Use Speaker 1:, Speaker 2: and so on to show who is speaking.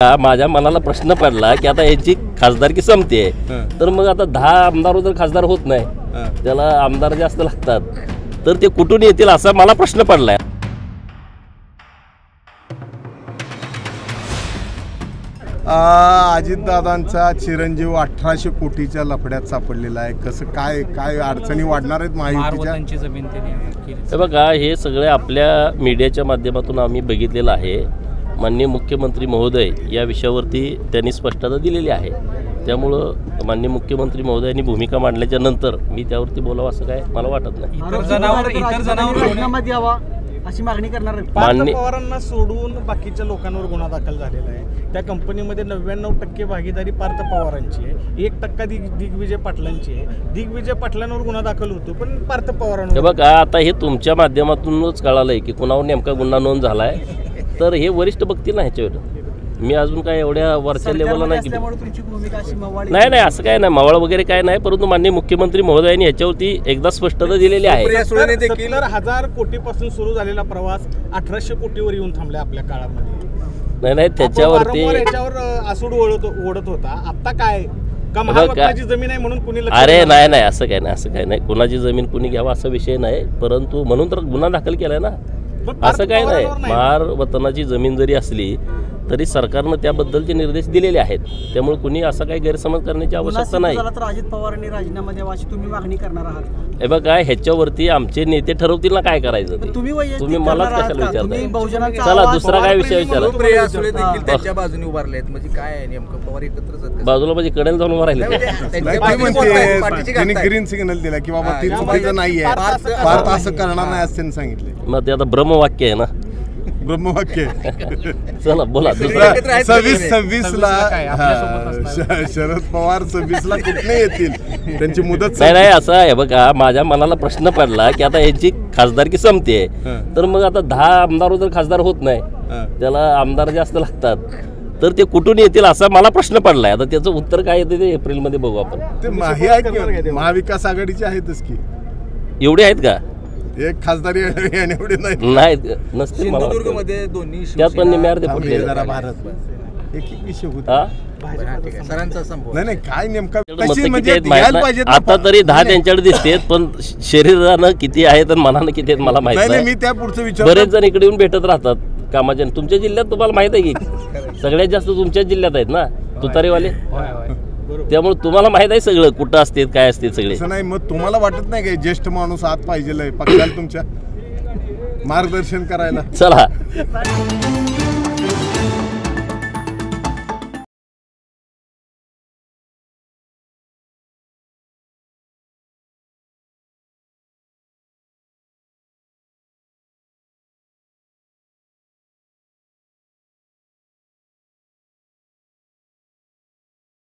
Speaker 1: माझ्या मनाला प्रश्न पडला की आता याची खासदारकी संपते तर मग आता 10 आमदार जर खासदार होत नाही त्याला आमदार जास्त लागतात तर ते कुठून येतील असा मला प्रश्न पडलाय।
Speaker 2: अजितदादांचा चिरंजीव 1800 कोटीच्या लफड्यात सापडलेला आहे। कसं काय काय अडचणी वाढणार आहेत महायुतीच्या
Speaker 1: जमीन ते बघा हे सगळे आपल्या मीडियाच्या माध्यमातून आम्ही बघितलेलं आहे। माननीय मुख्यमंत्री महोदय या विषयावरती त्यांनी स्पष्टता दिलेली आहे, त्यामुळं माननीय मुख्यमंत्री महोदयांनी भूमिका मांडल्याच्या नंतर मी त्यावरती बोलावं असं काय मला वाटत नाही।
Speaker 3: इतर जनावर यावा अशी मागणी करणार आहे।
Speaker 1: माननीय
Speaker 3: पवारांना सोडून बाकीच्या लोकांवर गुन्हा दाखल झालेला आहे। त्या कंपनीमध्ये 99% भागीदारी पार्थ पवारांची आहे, 1% दिग्विजय पाटलांची आहे। दिग्विजय पाटलांवर गुन्हा दाखल होतो पण पार्थ पवारांवर
Speaker 1: बघा आता हे तुमच्या माध्यमातूनच कळालंय की कुणावर नेमका गुन्हा नोंद झालाय तर हे वरिष्ठ बघतील ना ह्याच्यावर। मी अजून काय एवढ्या वरच्या लेवलला नाही नाही असं काय नाही मावळ वगैरे काय नाही, परंतु माननीय मुख्यमंत्री महोदयांनी ह्याच्यावरती एकदा स्पष्टता दिलेली आहे।
Speaker 3: 70,000 कोटीपासून सुरू झालेला प्रवास 1800 कोटीवर येऊन थांबला आपल्या काळामध्ये।
Speaker 1: नाही त्याच्यावरती
Speaker 3: आसूड ओढत होता, आता काय महाराष्ट्राची जमीन आहे म्हणून कुणी
Speaker 1: अरे नाही असं काय नाही कुणाची जमीन कुणी घ्यावा असा विषय नाही, परंतु म्हणून तर गुन्हा दाखल केलाय ना, असं काय नाही। महार वतनाची जमीन जरी असली तरी सरकारनं त्याबद्दलचे निर्देश दिलेले आहेत, त्यामुळे कुणी असा काही गैरसमज करण्याची आवश्यकता नाही।
Speaker 3: अजित पवारांनी राजीनामा द्यावा अशी तुम्ही मागणी करणार आहात?
Speaker 1: हे बघा ह्याच्यावरती आमचे नेते ठरवतील ना काय करायचं ते। तुम्ही मलाच कशाला विचारता? चला दुसरा काय विषय विचारा।
Speaker 4: त्यांच्या बाजूने उभारले म्हणजे काय नेमकं पवार एकत्रच
Speaker 1: बाजूला म्हणजे कडेला जाऊन उभा राहिले
Speaker 2: त्यांनी ग्रीन सिग्नल दिला की बाबा ती चुकीचं नाहीये, भारत असं करणार नाही असं त्यांनी सांगितले।
Speaker 1: मग ते आता ब्रह्मवाक्य आहे ना,
Speaker 2: ब्रह्मवाक्य।
Speaker 1: चला बोला।
Speaker 2: 26 ला शरद पवार 26 ला कुठे येतील, त्यांची मुदत
Speaker 1: नाही असं आहे बघा। माझ्या मनाला प्रश्न पडला की आता याची खासदारकी संपते तर मग आता 10 आमदार जर खासदार होत नाही त्याला आमदार जास्त लागतात तर ते कुठून येतील असा मला प्रश्न पडलाय। आता त्याचं उत्तर काय येते ते एप्रिलमध्ये बघू आपण।
Speaker 2: ते महाविकास आघाडीचे आहेतच की
Speaker 1: एवढे आहेत का?
Speaker 2: एक खासदारी एवढे
Speaker 1: नाही नसते
Speaker 4: सिंधुदुर्गमध्ये दोन्ही
Speaker 1: त्यात पण निम्यार्धे फुटले
Speaker 2: भारत एक विषय होता
Speaker 4: सरांचा संभव
Speaker 2: नाही काय नेमका
Speaker 1: आता तरी 10 त्यांच्याकडे दिसतेत पण शरीरानं किती आहेत आणि मनानं किती आहेत मला माहित नाही।
Speaker 2: मी त्या पुढचं विचार
Speaker 1: बरेच जण इकडे येऊन भेटत राहतात कामाच्या। तुमच्या जिल्ह्यात तुम्हाला माहित आहे की सगळ्यात जास्त तुमच्याच जिल्ह्यात आहेत ना तुतारीवाले, त्यामुळे तुम्हाला माहित आहे सगळं कुठं असते काय असते सगळे।
Speaker 2: नाही मग तुम्हाला वाटत नाही काय ज्येष्ठ माणूस आत पाहिजे पक्षाला तुमच्या मार्गदर्शन करायला?
Speaker 1: चला